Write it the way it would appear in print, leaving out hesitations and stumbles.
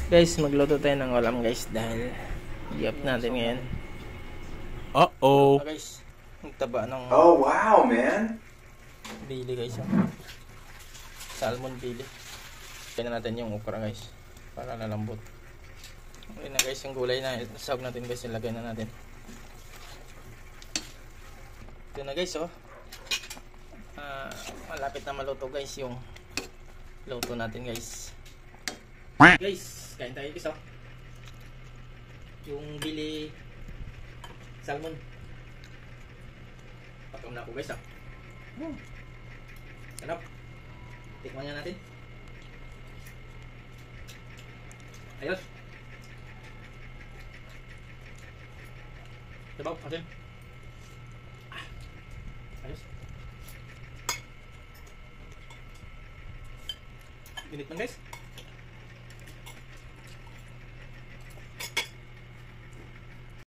Guys, magluto tayo ng ulam guys dahil i-up natin ngayon. Uh-oh. Guys, nagtaba ng Oh, wow, man. bili guys. Salmon bili. Kaya natin yung okra guys para lalambot. Okay na guys, yung gulay na sahog natin guys, ilagay na natin. Ito na guys, oh. Malapit na maluto guys yung luto natin guys. Guys, kain tayo guys, oh. Yung bili salmon. Patom na ako guys, oh. Sarap. Tikman nga natin. Ayos. Sabaw, asin. Ayos. Init lang guys.